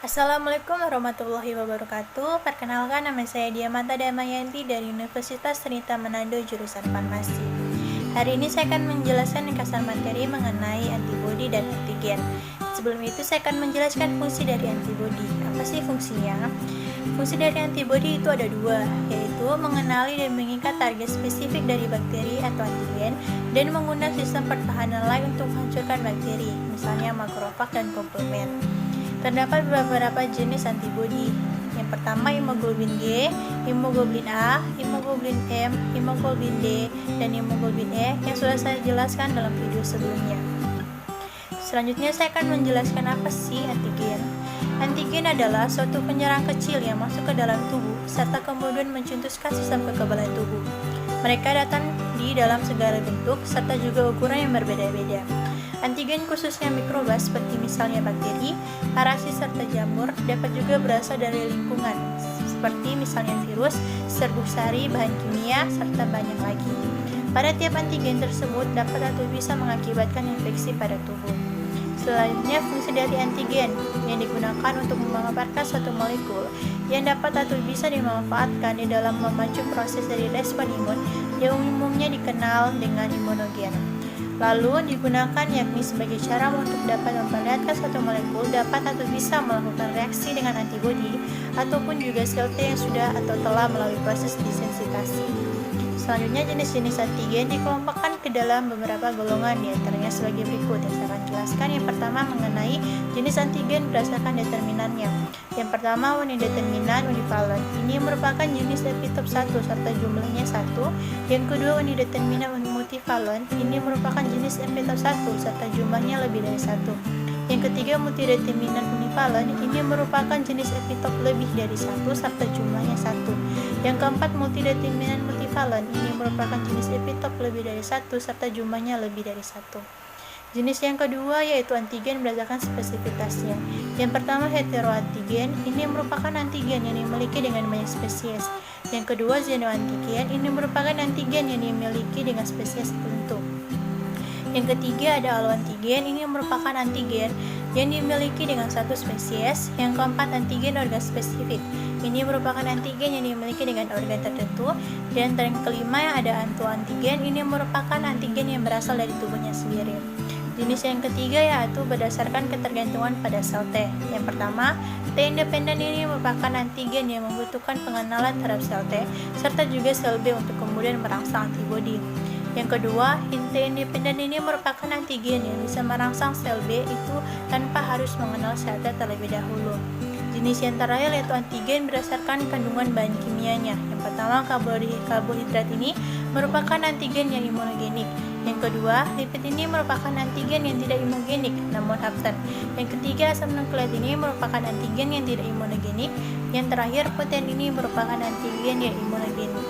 Assalamualaikum warahmatullahi wabarakatuh. Perkenalkan, nama saya Diamanta Damayanti dari Universitas Trinita Manado jurusan Farmasi. Hari ini saya akan menjelaskan ringkasan materi mengenai antibodi dan antigen. Sebelum itu saya akan menjelaskan fungsi dari antibodi. Apa sih fungsinya? Fungsi dari antibodi itu ada dua, yaitu mengenali dan mengikat target spesifik dari bakteri atau antigen dan mengundang sistem pertahanan lain untuk menghancurkan bakteri, misalnya makrofag dan komplement. Terdapat beberapa jenis antibodi. Yang pertama hemoglobin G, hemoglobin A, hemoglobin M, hemoglobin D, dan hemoglobin E yang sudah saya jelaskan dalam video sebelumnya. Selanjutnya saya akan menjelaskan apa sih antigen. Antigen adalah suatu penyerang kecil yang masuk ke dalam tubuh serta kemudian mencetuskan sistem kekebalan tubuh. Mereka datang di dalam segala bentuk serta juga ukuran yang berbeda-beda. Antigen khususnya mikroba seperti misalnya bakteri, parasit serta jamur dapat juga berasal dari lingkungan seperti misalnya virus, serbuk sari, bahan kimia, serta banyak lagi. Pada tiap antigen tersebut dapat atau bisa mengakibatkan infeksi pada tubuh. Selanjutnya fungsi dari antigen yang digunakan untuk memanfaatkan suatu molekul yang dapat atau bisa dimanfaatkan di dalam memacu proses dari respon imun yang umumnya dikenal dengan imunogen. Lalu digunakan yakni sebagai cara untuk dapat memperlihatkan suatu molekul dapat atau bisa melakukan reaksi dengan antibodi ataupun juga sel T yang sudah atau telah melalui proses desensitasi. Selanjutnya jenis-jenis antigen dikelompokkan ke dalam beberapa golongan, diantaranya sebagai berikut yang saya akan jelaskan. Yang pertama mengenai jenis antigen berdasarkan determinannya. Yang pertama unideterminan univalen. Ini merupakan jenis epitop 1 serta jumlahnya 1. Yang kedua unideterminan multivalen. Ini merupakan jenis epitop 1 serta jumlahnya lebih dari 1. Yang ketiga multideterminan univalen. Ini merupakan jenis epitop lebih dari 1 serta jumlahnya 1. Yang keempat multideterminan multivalen. Ini merupakan jenis epitop lebih dari 1 serta jumlahnya lebih dari 1. Jenis yang kedua yaitu antigen berdasarkan spesifitasnya. Yang pertama heteroantigen. Ini merupakan antigen yang dimiliki dengan banyak spesies. Yang kedua xenoantigen. Ini merupakan antigen yang dimiliki dengan spesies tertentu. Yang ketiga ada alloantigen. Ini merupakan antigen yang dimiliki dengan satu spesies. Yang keempat antigen organ spesifik. Ini merupakan antigen yang dimiliki dengan organ tertentu. Dan yang kelima yang ada autoantigen. Ini merupakan antigen yang berasal dari tubuhnya sendiri. Jenis yang ketiga yaitu berdasarkan ketergantungan pada sel T. Yang pertama, T independen ini merupakan antigen yang membutuhkan pengenalan terhadap sel T serta juga sel B untuk kemudian merangsang antibodi. Yang kedua, T independen ini merupakan antigen yang bisa merangsang sel B itu tanpa harus mengenal sel T terlebih dahulu. Jenis yang terakhir yaitu antigen berdasarkan kandungan bahan kimianya. Yang pertama, karbohidrat ini merupakan antigen yang imunogenik. Yang kedua, lipid ini merupakan antigen yang tidak imunogenik namun absen. Yang ketiga, asam nukleat ini merupakan antigen yang tidak imunogenik. Yang terakhir, protein ini merupakan antigen yang imunogenik.